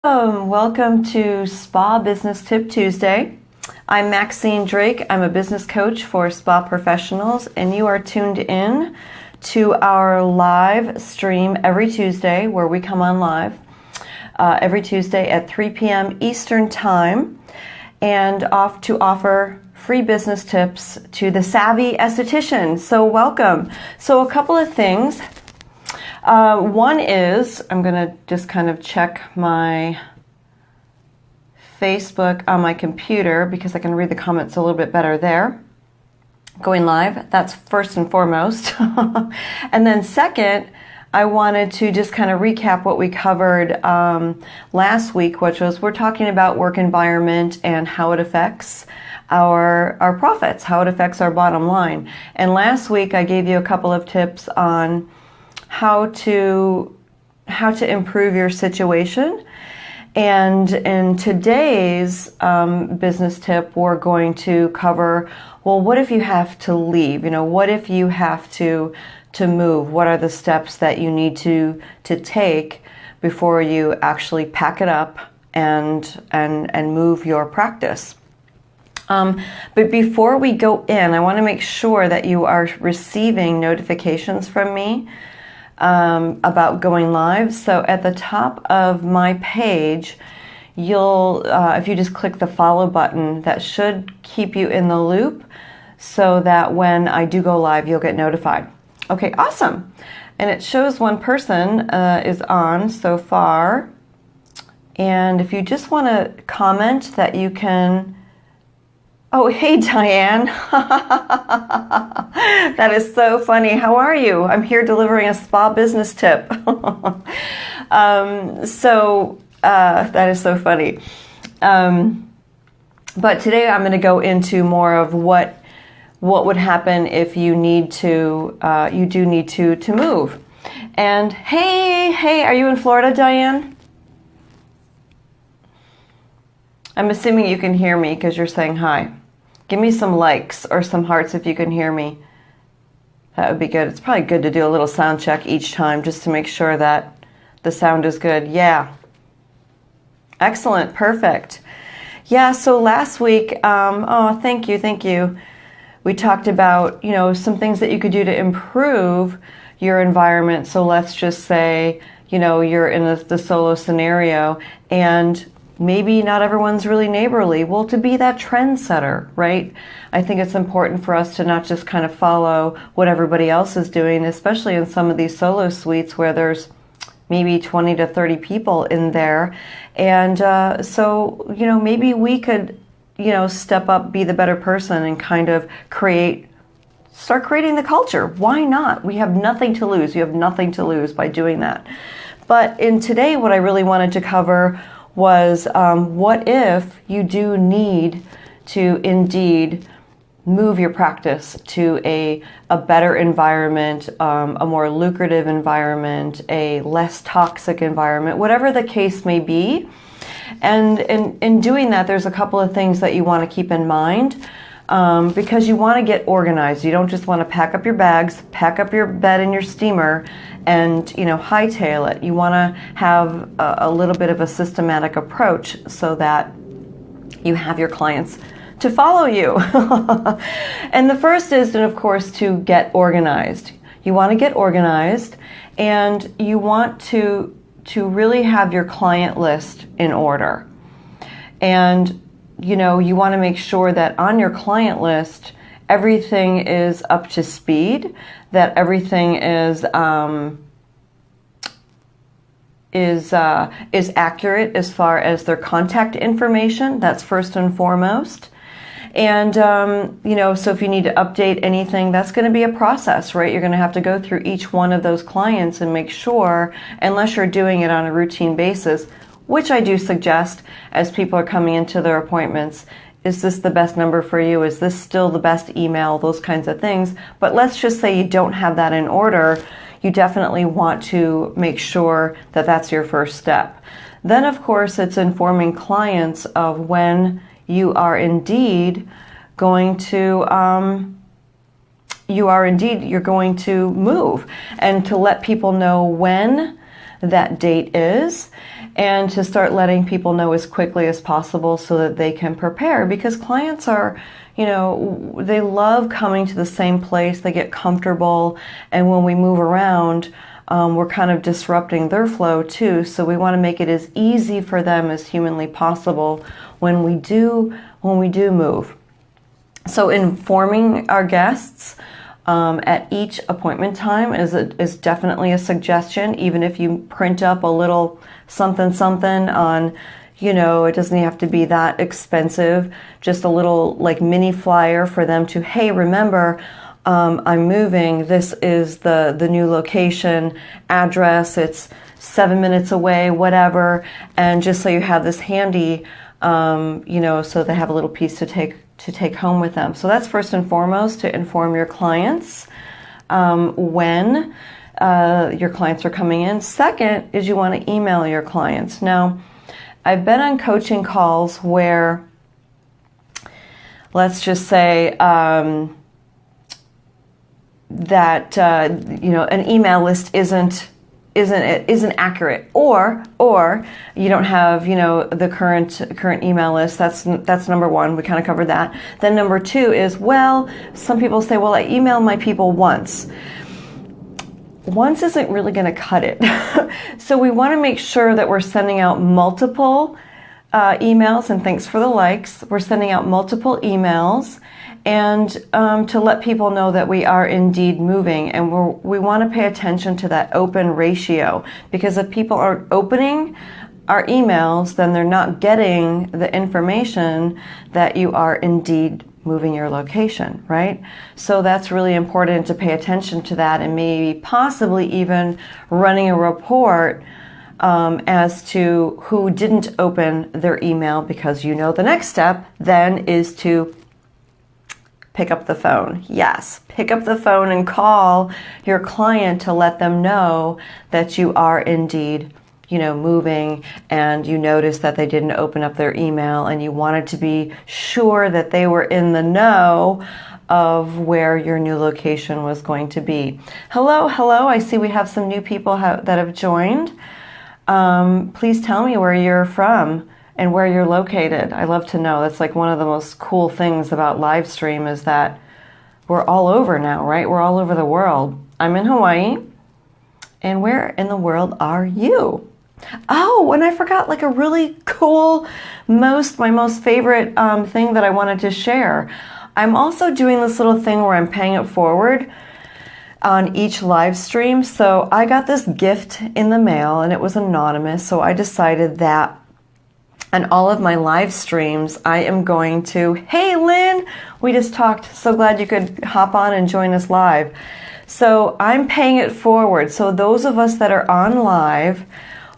Welcome to Spa Business Tip Tuesday. I'm Maxine Drake. I'm a business coach for spa professionals, and you are tuned in to our live stream every Tuesday where we come on live every Tuesday at 3 p.m. Eastern Time and off to offer free business tips to the savvy esthetician. So welcome. So a couple of things. One is, I'm going to just kind of check my Facebook on my computer because I can read the comments a little bit better there. Going live, that's first and foremost. And then second, I wanted to just kind of recap what we covered last week, which was we're talking about work environment and how it affects our profits, how it affects our bottom line. And last week I gave you a couple of tips on how to improve your situation. And in today's business tip, we're going to cover, well, what if you have to leave? You know, what if you have to move? What are the steps that you need to take before you actually pack it up and move your practice? But before we go in, I want to make sure that you are receiving notifications from me about going live. So at the top of my page, you'll, if you just click the follow button, that should keep you in the loop so that when I do go live, you'll get notified. Okay, awesome. And it shows one person is on so far. And if you just want to comment that you can... Oh, hey, Diane. That is so funny. How are you? I'm here delivering a spa business tip. That is so funny. But today I'm going to go into more of what would happen if you need to, you do need to move. And hey, are you in Florida, Diane? I'm assuming you can hear me because you're saying hi. Give me some likes or some hearts if you can hear me. That would be good. It's probably good to do a little sound check each time just to make sure that the sound is good. Yeah. Excellent. Perfect. Yeah, so last week, thank you. We talked about, some things that you could do to improve your environment. So let's just say, you're in the solo scenario and maybe not everyone's really neighborly. Well, to be that trendsetter, right? I think it's important for us to not just kind of follow what everybody else is doing, especially in some of these solo suites where there's maybe 20 to 30 people in there. And so, maybe we could, step up, be the better person and kind of start creating the culture. Why not? We have nothing to lose. You have nothing to lose by doing that. But in today, what I really wanted to cover was what if you do need to indeed move your practice to a better environment, a more lucrative environment, a less toxic environment, whatever the case may be. And in doing that, there's a couple of things that you want to keep in mind because you want to get organized. You don't just want to pack up your bags, pack up your bed and your steamer, and hightail it. You want to have a little bit of a systematic approach so that you have your clients to follow you. And the first is, of course, to get organized. You want to get organized, and you want to really have your client list in order. And you want to make sure that on your client list everything is up to speed, that everything is accurate as far as their contact information. That's first and foremost. And so if you need to update anything, that's going to be a process, right? You're going to have to go through each one of those clients and make sure, unless you're doing it on a routine basis, which I do suggest as people are coming into their appointments. Is this the best number for you? Is this still the best email? Those kinds of things. But let's just say you don't have that in order. You definitely want to make sure that that's your first step. Then, of course, it's informing clients of when you are indeed going to you're going to move, and to let people know when that date is. and to start letting people know as quickly as possible so that they can prepare, because clients are, they love coming to the same place. They get comfortable, and when we move around, we're kind of disrupting their flow too. So we want to make it as easy for them as humanly possible when we do move. So informing our guests at each appointment time is definitely a suggestion. Even if you print up a little something on, it doesn't have to be that expensive, just a little like mini flyer for them to, hey, remember, I'm moving. This is the new location, address. It's 7 minutes away, whatever. And just so you have this handy, so they have a little piece to take home with them. So that's first and foremost, to inform your clients when your clients are coming in. Second is you want to email your clients. Now, I've been on coaching calls where, let's just say, that an email list isn't accurate, or you don't have the current email list. That's number one. We kind of covered that. Then number two is, some people say, I emailed my people once. Once isn't really going to cut it. So we want to make sure that we're sending out multiple emails, and thanks for the likes. We're sending out multiple emails, and to let people know that we are indeed moving, and we want to pay attention to that open ratio, because if people aren't opening our emails, then they're not getting the information that you are indeed moving your location, right? So that's really important to pay attention to that, and maybe possibly even running a report as to who didn't open their email, because the next step then is to pick up the phone. Yes, pick up the phone and call your client to let them know that you are indeed, moving, and you noticed that they didn't open up their email, and you wanted to be sure that they were in the know of where your new location was going to be. Hello. I see we have some new people that have joined. Please tell me where you're from and where you're located. I love to know. That's like one of the most cool things about live stream, is that we're all over now, right? We're all over the world. I'm in Hawaii. And where in the world are you? Oh, and I forgot like a really cool, my most favorite thing that I wanted to share. I'm also doing this little thing where I'm paying it forward on each live stream. So I got this gift in the mail, and it was anonymous. So I decided that on all of my live streams, I am going to, hey Lynn, we just talked. So glad you could hop on and join us live. So I'm paying it forward. So those of us that are on live,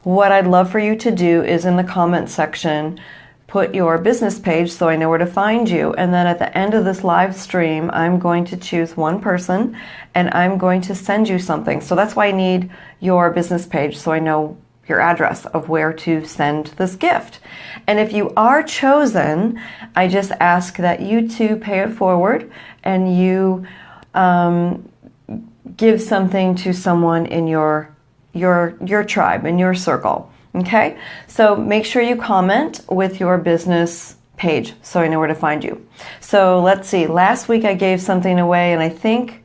what I'd love for you to do is in the comment section, put your business page so I know where to find you. And then at the end of this live stream, I'm going to choose one person and I'm going to send you something. So that's why I need your business page, so I know your address of where to send this gift. And if you are chosen, I just ask that you too pay it forward, and you give something to someone in your tribe, in your circle. Okay? So make sure you comment with your business page so I know where to find you. So let's see. Last week I gave something away, and I think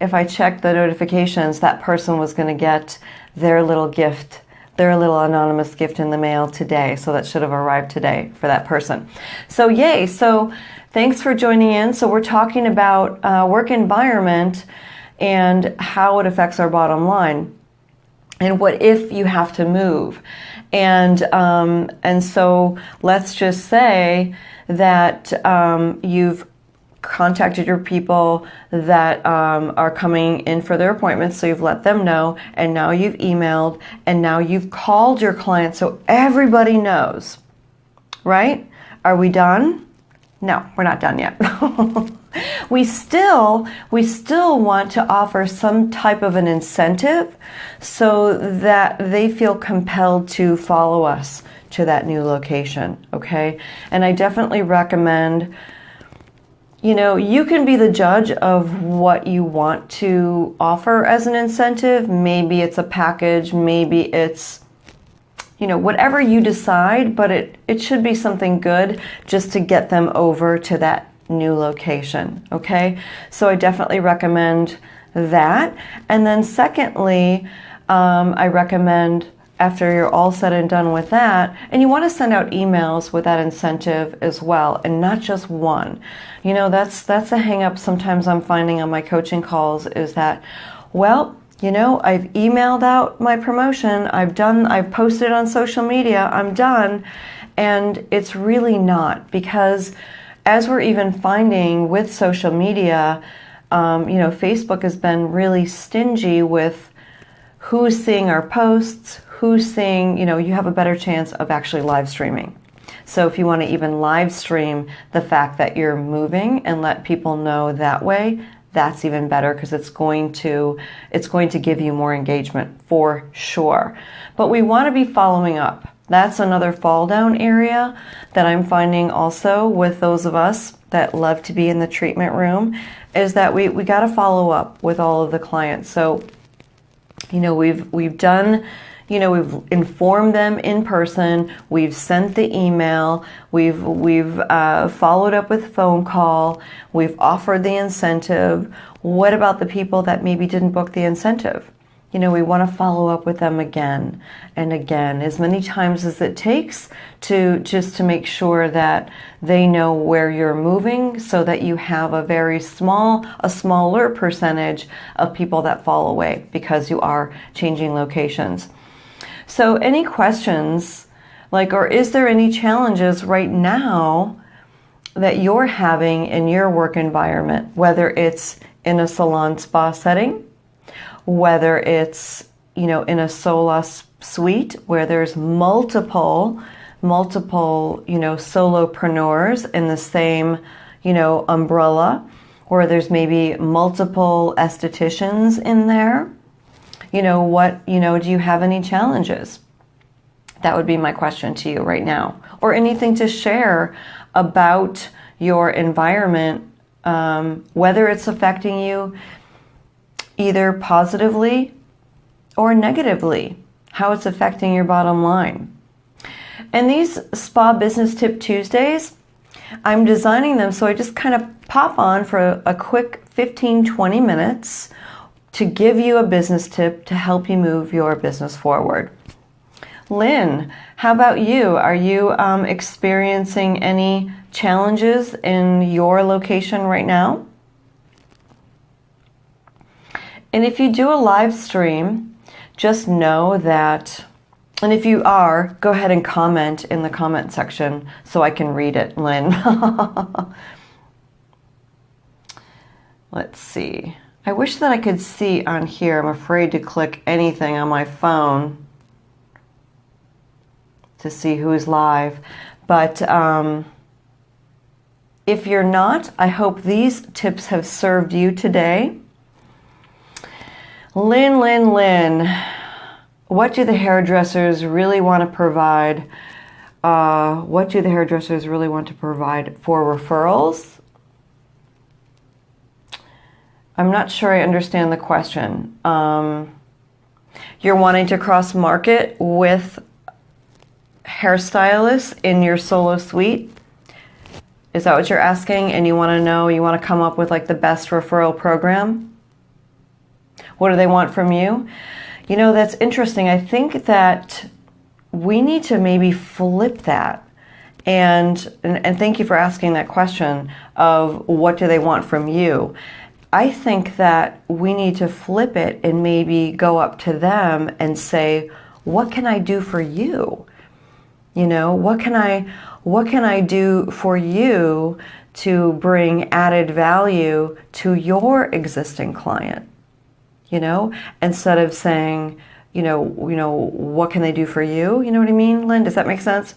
if I checked the notifications, that person was going to get their little gift, their little anonymous gift in the mail today. So that should have arrived today for that person. So yay. So thanks for joining in. So we're talking about work environment and how it affects our bottom line. And what if you have to move? And so let's just say that you've contacted your people that are coming in for their appointments, so you've let them know, and now you've emailed, and now you've called your client so everybody knows, right? Are we done? No, we're not done yet. We still want to offer some type of an incentive so that they feel compelled to follow us to that new location, okay? And I definitely recommend, you can be the judge of what you want to offer as an incentive. Maybe it's a package, maybe it's, whatever you decide, but it should be something good just to get them over to that new location, okay? So I definitely recommend that. And then secondly, I recommend after you're all said and done with that, and you want to send out emails with that incentive as well, and not just one. That's a hang up sometimes I'm finding on my coaching calls is that, well, I've emailed out my promotion, I've posted on social media, I'm done. And it's really not, because as we're even finding with social media, Facebook has been really stingy with who's seeing our posts, who's seeing, you have a better chance of actually live streaming. So if you want to even live stream the fact that you're moving and let people know that way, that's even better, because it's going to give you more engagement for sure. But we want to be following up. That's another fall down area that I'm finding also with those of us that love to be in the treatment room, is that we got to follow up with all of the clients. So, we've done, we've informed them in person, we've sent the email, we've followed up with phone call, we've offered the incentive. What about the people that maybe didn't book the incentive? We want to follow up with them again and again, as many times as it takes to make sure that they know where you're moving, so that you have a smaller percentage of people that fall away because you are changing locations. So any questions, or is there any challenges right now that you're having in your work environment, whether it's in a salon spa setting, whether it's, in a solo suite where there's multiple, solopreneurs in the same, umbrella, or there's maybe multiple estheticians in there. Do you have any challenges? That would be my question to you right now. Or anything to share about your environment, whether it's affecting you either positively or negatively, how it's affecting your bottom line. And these Spa Business Tip Tuesdays, I'm designing them so I just kind of pop on for a quick 15-20 minutes to give you a business tip to help you move your business forward. Lynn, how about you? Are you experiencing any challenges in your location right now? And if you do a live stream, just know that, and if you are, go ahead and comment in the comment section so I can read it, Lynn. Let's see. I wish that I could see on here. I'm afraid to click anything on my phone to see who's live. But if you're not, I hope these tips have served you today. Lynn, what do the hairdressers really want to provide? What do the hairdressers really want to provide for referrals? I'm not sure I understand the question. You're wanting to cross market with hairstylists in your solo suite? Is that what you're asking? And you want to know, you want to come up with the best referral program? What do they want from you? That's interesting. I think that we need to maybe flip that. And thank you for asking that question of what do they want from you. I think that we need to flip it and maybe go up to them and say, what can I do for you? What can I do for you to bring added value to your existing client? Instead of saying, what can they do for you? You know what I mean, Lynn? Does that make sense?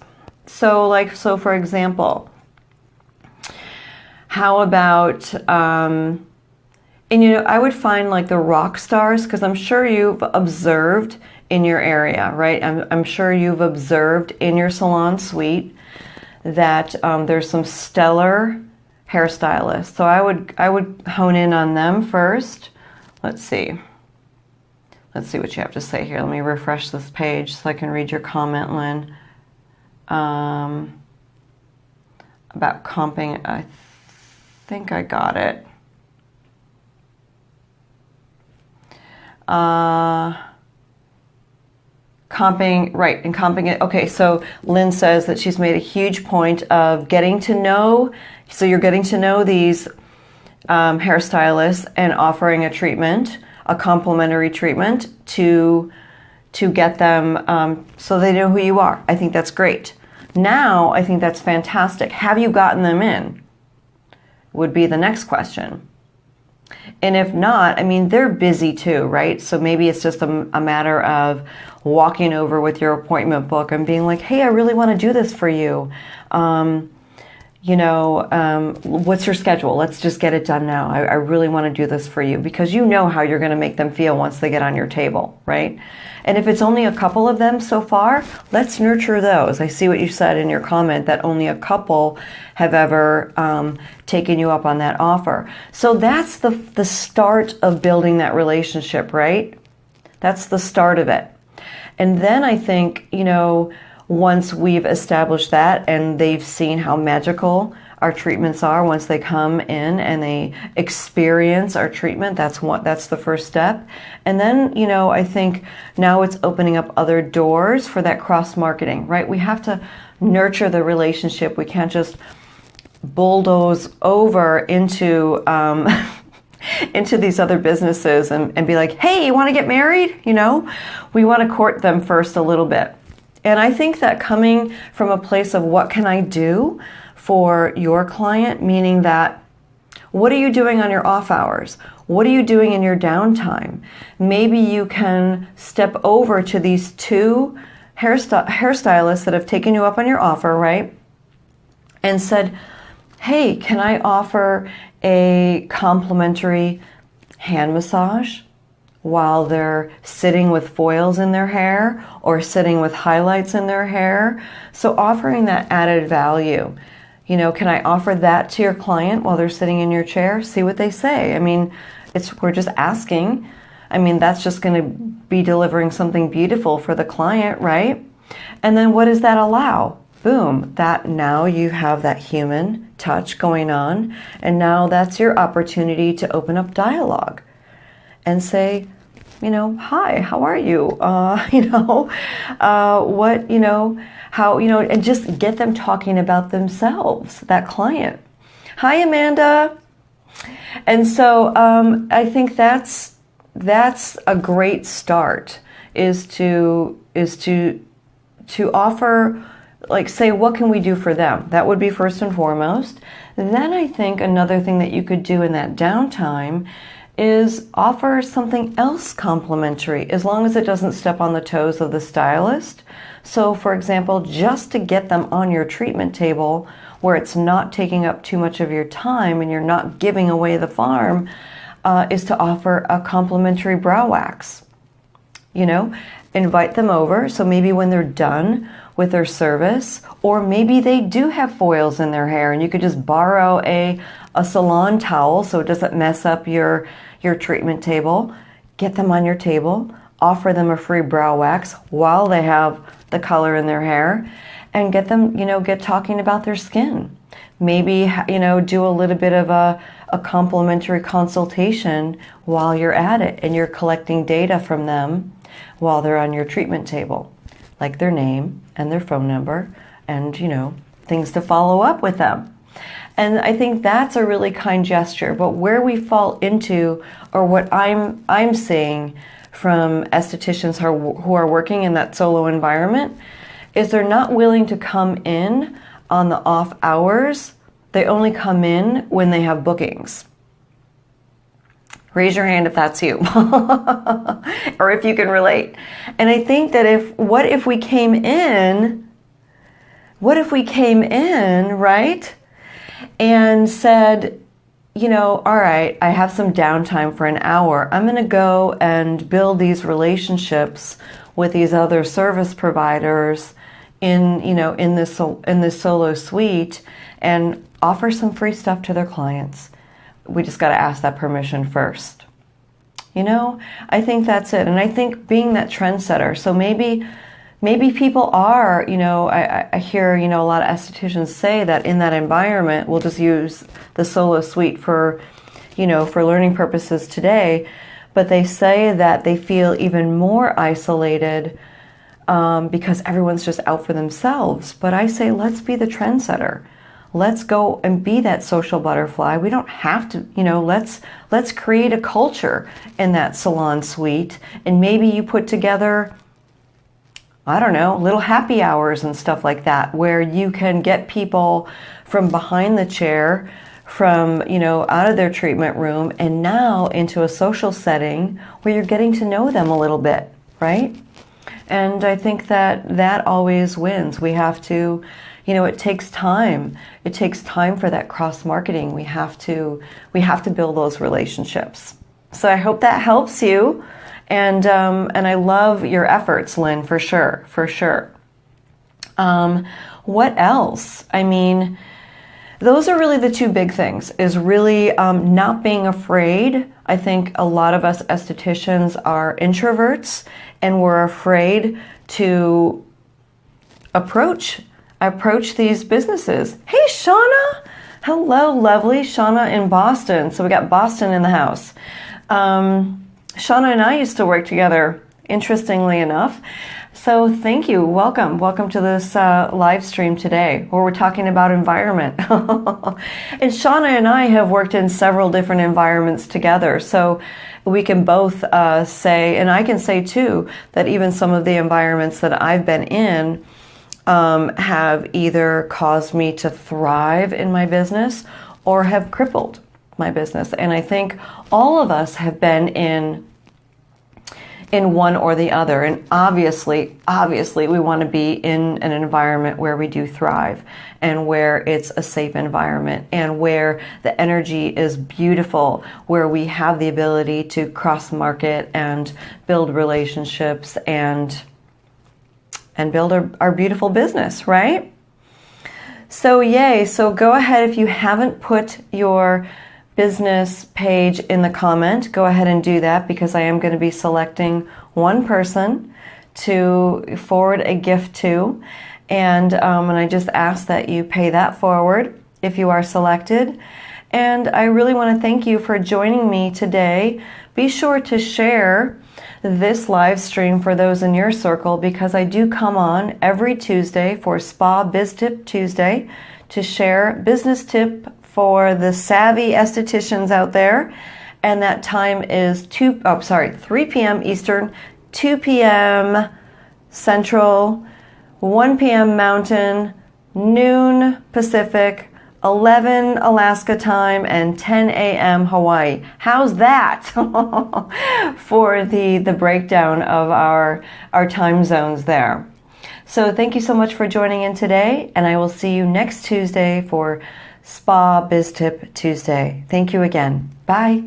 So for example, how about, I would find the rock stars, because I'm sure you've observed in your area, right? I'm sure you've observed in your salon suite that there's some stellar hairstylists. So I would hone in on them first. Let's see. Let's see what you have to say here. Let me refresh this page so I can read your comment, Lynn. About comping, I think I got it. Comping, right, and comping it. Okay, so Lynn says that she's made a huge point of getting to know, so you're getting to know these hairstylists and offering a treatment, a complimentary treatment to get them so they know who you are. I think that's great. Now, I think that's fantastic. Have you gotten them in? Would be the next question. And if not, I mean, they're busy too, right? So maybe it's just a matter of walking over with your appointment book and being like, hey, I really want to do this for you. What's your schedule? Let's just get it done now. I really want to do this for you, because you know how you're going to make them feel once they get on your table, right? And if it's only a couple of them so far, let's nurture those. I see what you said in your comment that only a couple have ever taken you up on that offer. So that's the start of building that relationship, right? That's the start of it. And then I think, once we've established that and they've seen how magical our treatments are, once they come in and they experience our treatment, that's the first step. And then, I think now it's opening up other doors for that cross-marketing, right? We have to nurture the relationship. We can't just bulldoze over into into these other businesses and be like, hey, you want to get married? We want to court them first a little bit. And I think that coming from a place of what can I do for your client, meaning that what are you doing on your off hours? What are you doing in your downtime? Maybe you can step over to these two hairstylists that have taken you up on your offer, right? And said, hey, can I offer a complimentary hand massage while they're sitting with foils in their hair or sitting with highlights in their hair? So offering that added value. Can I offer that to your client while they're sitting in your chair? See what they say. I mean, we're just asking. I mean, that's just going to be delivering something beautiful for the client, right? And then what does that allow? Boom, that now you have that human touch going on, and now that's your opportunity to open up dialogue and say, hi, how are you? And just get them talking about themselves, that client. Hi, Amanda. And so I think that's a great start, is to offer, like, say, what can we do for them? That would be first and foremost. Then I think another thing that you could do in that downtime is offer something else complimentary, as long as it doesn't step on the toes of the stylist. So, for example, just to get them on your treatment table where it's not taking up too much of your time and you're not giving away the farm, is to offer a complimentary brow wax. Invite them over. So maybe when they're done with their service, or maybe they do have foils in their hair and you could just borrow a salon towel so it doesn't mess up your treatment table. Get them on your table, offer them a free brow wax while they have the color in their hair, and get them, get talking about their skin. Maybe, do a little bit of a complimentary consultation while you're at it and you're collecting data from them while they're on your treatment table, like their name and their phone number and, things to follow up with them. And I think that's a really kind gesture. But where we fall into, or what I'm seeing from estheticians who are working in that solo environment, is they're not willing to come in on the off hours. They only come in when they have bookings. Raise your hand if that's you, or if you can relate. And I think that what if we came in, right, and said, all right, I have some downtime for an hour. I'm going to go and build these relationships with these other service providers in this solo suite, and offer some free stuff to their clients. We just got to ask that permission first. I think that's it. And I think being that trendsetter. So maybe people are, I hear, a lot of estheticians say that in that environment, we'll just use the solo suite for learning purposes today. But they say that they feel even more isolated because everyone's just out for themselves. But I say, let's be the trendsetter. Let's go and be that social butterfly. We don't have to, let's create a culture in that salon suite. And maybe you put together, I don't know, little happy hours and stuff like that, where you can get people from behind the chair, from, out of their treatment room, and now into a social setting where you're getting to know them a little bit, right? And I think that always wins. We have to, it takes time. It takes time for that cross-marketing. We have to build those relationships. So I hope that helps you. And I love your efforts, Lynn, for sure. What else? I mean, those are really the two big things, is really not being afraid. I think a lot of us estheticians are introverts, and we're afraid to approach these businesses. Hey, Shauna. Hello, lovely. Shauna in Boston. So we got Boston in the house. Shauna and I used to work together, interestingly enough. So thank you. Welcome to this live stream today, where we're talking about environment. And Shauna and I have worked in several different environments together. So we can both say, and I can say too, that even some of the environments that I've been in have either caused me to thrive in my business or have crippled my business. And I think all of us have been in one or the other. And obviously we want to be in an environment where we do thrive, and where it's a safe environment, and where the energy is beautiful, where we have the ability to cross market and build relationships and build our beautiful business, right? So yay. So go ahead, if you haven't put your business page in the comment, go ahead and do that, because I am going to be selecting one person to forward a gift to. And I just ask that you pay that forward if you are selected. And I really want to thank you for joining me today. Be sure to share this live stream for those in your circle, because I do come on every Tuesday for Spa Biz Tip Tuesday to share business tip for the savvy estheticians out there. And that time is 3 p.m. Eastern, 2 p.m. Central, 1 p.m. Mountain, noon Pacific, 11 Alaska time, and 10 a.m. Hawaii. How's that for the breakdown of our time zones there? So thank you so much for joining in today, and I will see you next Tuesday for Spa Biz Tip Tuesday. Thank you again. Bye.